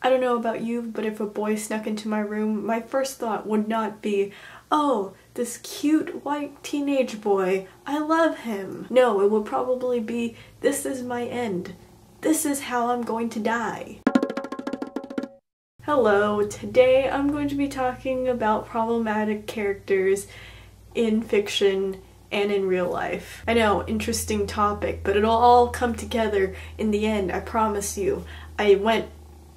I don't know about you, but if a boy snuck into my room, my first thought would not be, oh, this cute white teenage boy, I love him. No, it would probably be, this is my end. This is how I'm going to die. Hello, today I'm going to be talking about problematic characters in fiction and in real life. I know, interesting topic, but it'll all come together in the end, I promise you. I went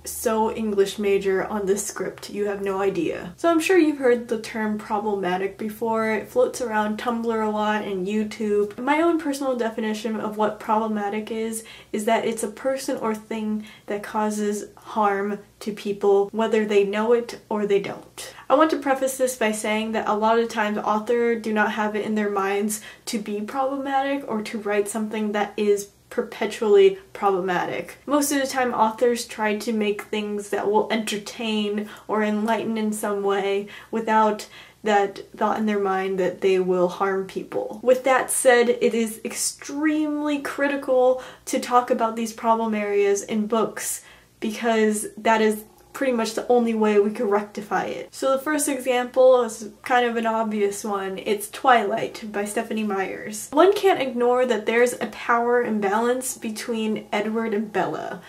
so English major on this script, you have no idea. So I'm sure you've heard the term problematic before. It floats around Tumblr a lot and YouTube. My own personal definition of what problematic is that it's a person or thing that causes harm to people, whether they know it or they don't. I want to preface this by saying that a lot of times authors do not have it in their minds to be problematic or to write something that is perpetually problematic. Most of the time authors try to make things that will entertain or enlighten in some way without that thought in their mind that they will harm people. With that said, it is extremely critical to talk about these problem areas in books because that is pretty much the only way we could rectify it. So the first example is kind of an obvious one. It's Twilight by Stephanie Meyers. One can't ignore that there's a power imbalance between Edward and Bella.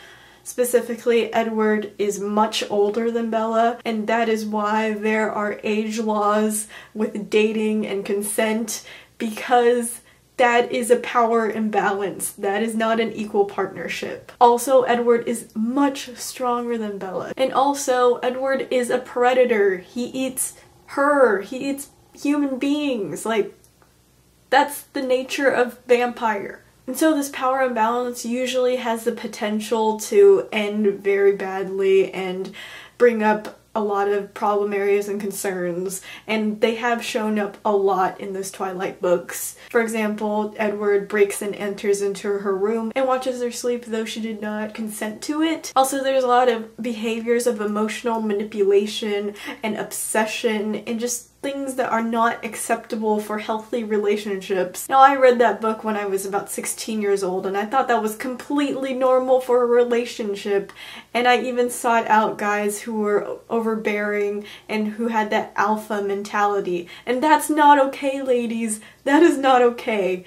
Specifically, Edward is much older than Bella, and that is why there are age laws with dating and consent, because that is a power imbalance. That is not an equal partnership. Also, Edward is much stronger than Bella. And also, Edward is a predator. He eats her. He eats human beings. Like, that's the nature of vampire. And so this power imbalance usually has the potential to end very badly and bring up a lot of problem areas and concerns, and they have shown up a lot in those Twilight books. For example, Edward breaks and enters into her room and watches her sleep though she did not consent to it. Also, there's a lot of behaviors of emotional manipulation and obsession and just things that are not acceptable for healthy relationships. Now, I read that book when I was about 16 years old and I thought that was completely normal for a relationship, and I even sought out guys who were overbearing and who had that alpha mentality. And that's not okay, ladies. That is not okay.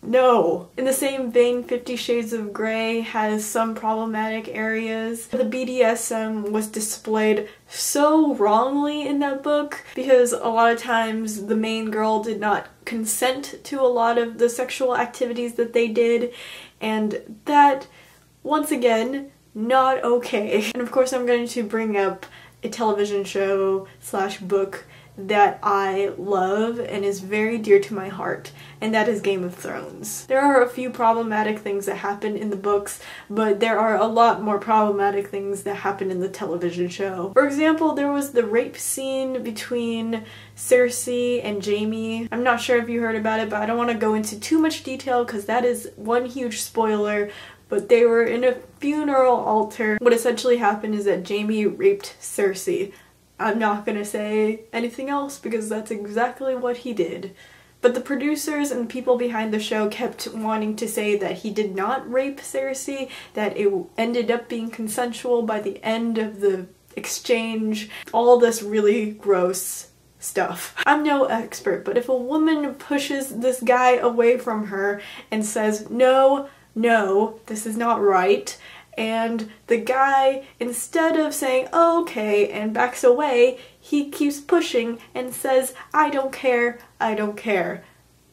No. In the same vein, 50 Shades of Grey has some problematic areas. The BDSM was displayed so wrongly in that book because a lot of times the main girl did not consent to a lot of the sexual activities that they did, and that, once again, not okay. And of course I'm going to bring up a television show / book that I love and is very dear to my heart, and that is Game of Thrones. There are a few problematic things that happen in the books, but there are a lot more problematic things that happen in the television show. For example, there was the rape scene between Cersei and Jaime. I'm not sure if you heard about it, but I don't want to go into too much detail because that is one huge spoiler. But they were in a funeral altar. What essentially happened is that Jaime raped Cersei. I'm not gonna say anything else because that's exactly what he did. But the producers and people behind the show kept wanting to say that he did not rape Cersei, that it ended up being consensual by the end of the exchange. All this really gross stuff. I'm no expert, but if a woman pushes this guy away from her and says, no, this is not right, and the guy, instead of saying, oh, okay, and backs away, he keeps pushing and says, I don't care, I don't care.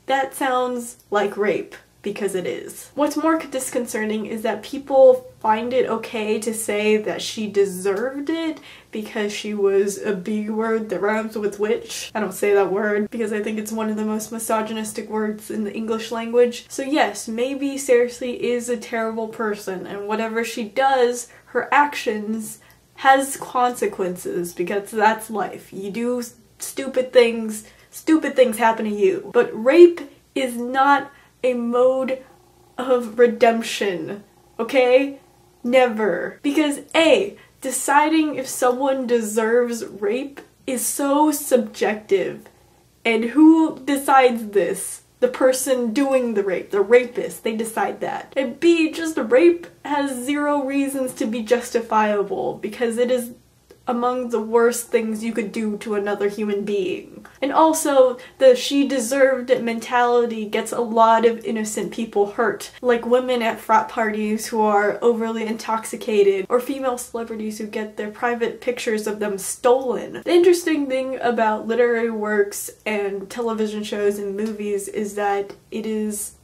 That sounds like rape, because it is. What's more disconcerting is that people find it okay to say that she deserved it because she was a B word that rhymes with witch. I don't say that word because I think it's one of the most misogynistic words in the English language. So yes, maybe Cersei is a terrible person, and whatever she does, her actions has consequences because that's life. You do stupid things happen to you. But rape is not a mode of redemption, okay? Never. Because A, deciding if someone deserves rape is so subjective. And who decides this? the person doing the rape, the rapist, they decide that. And B, just rape has zero reasons to be justifiable because it is among the worst things you could do to another human being. And also, the she deserved it mentality gets a lot of innocent people hurt, like women at frat parties who are overly intoxicated, or female celebrities who get their private pictures of them stolen. The interesting thing about literary works and television shows and movies is that it is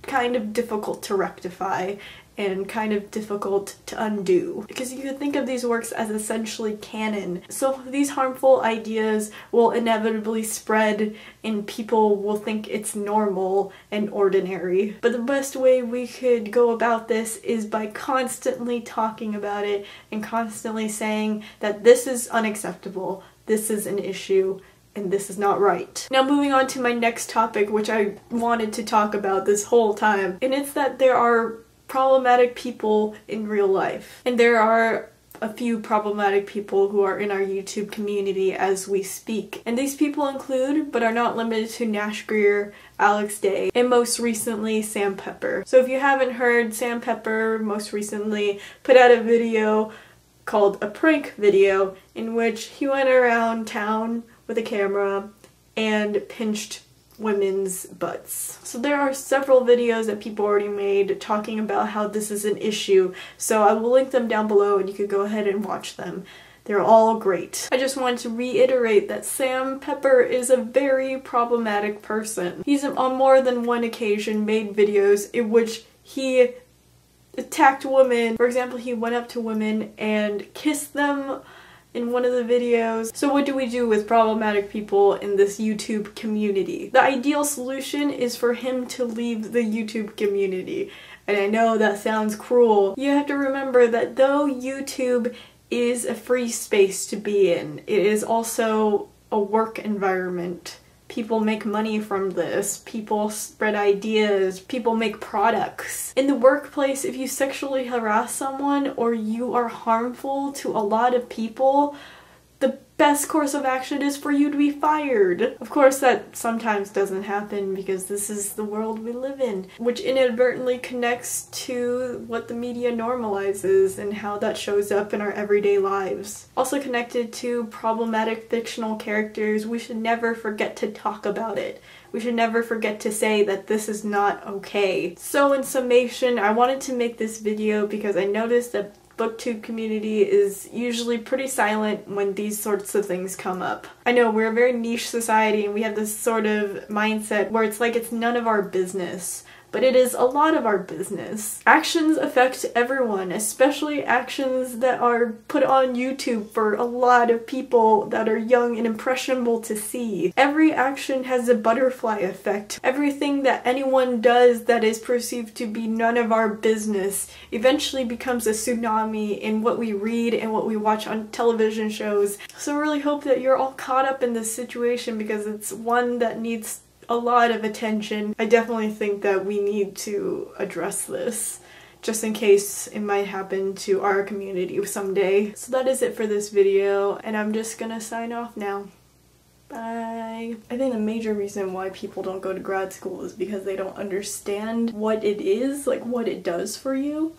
kind of difficult to rectify and kind of difficult to undo. Because you could think of these works as essentially canon. So these harmful ideas will inevitably spread and people will think it's normal and ordinary. But the best way we could go about this is by constantly talking about it and constantly saying that this is unacceptable, this is an issue, and this is not right. Now moving on to my next topic, which I wanted to talk about this whole time, and it's that there are problematic people in real life. And there are a few problematic people who are in our YouTube community as we speak. And these people include, but are not limited to, Nash Greer, Alex Day, and most recently Sam Pepper. So if you haven't heard, Sam Pepper most recently put out a video called a prank video in which he went around town with a camera and pinched women's butts. So there are several videos that people already made talking about how this is an issue, so I will link them down below and you could go ahead and watch them. They're all great. I just wanted to reiterate that Sam Pepper is a very problematic person. He's on more than one occasion made videos in which he attacked women. For example, he went up to women and kissed them in one of the videos. So what do we do with problematic people in this YouTube community? The ideal solution is for him to leave the YouTube community. And I know that sounds cruel. You have to remember that though YouTube is a free space to be in, it is also a work environment. People make money from this, people spread ideas, people make products. In the workplace, if you sexually harass someone or you are harmful to a lot of people, the best course of action is for you to be fired. Of course, that sometimes doesn't happen because this is the world we live in, which inadvertently connects to what the media normalizes and how that shows up in our everyday lives. Also connected to problematic fictional characters, we should never forget to talk about it. We should never forget to say that this is not okay. So in summation, I wanted to make this video because I noticed that booktube community is usually pretty silent when these sorts of things come up. I know we're a very niche society and we have this sort of mindset where it's like it's none of our business. But it is a lot of our business. Actions affect everyone, especially actions that are put on YouTube for a lot of people that are young and impressionable to see. Every action has a butterfly effect. Everything that anyone does that is perceived to be none of our business eventually becomes a tsunami in what we read and what we watch on television shows. So I really hope that you're all caught up in this situation because it's one that needs a lot of attention. I definitely think that we need to address this just in case it might happen to our community someday. So that is it for this video and I'm just gonna sign off now. Bye. I think the major reason why people don't go to grad school is because they don't understand what it is, like what it does for you.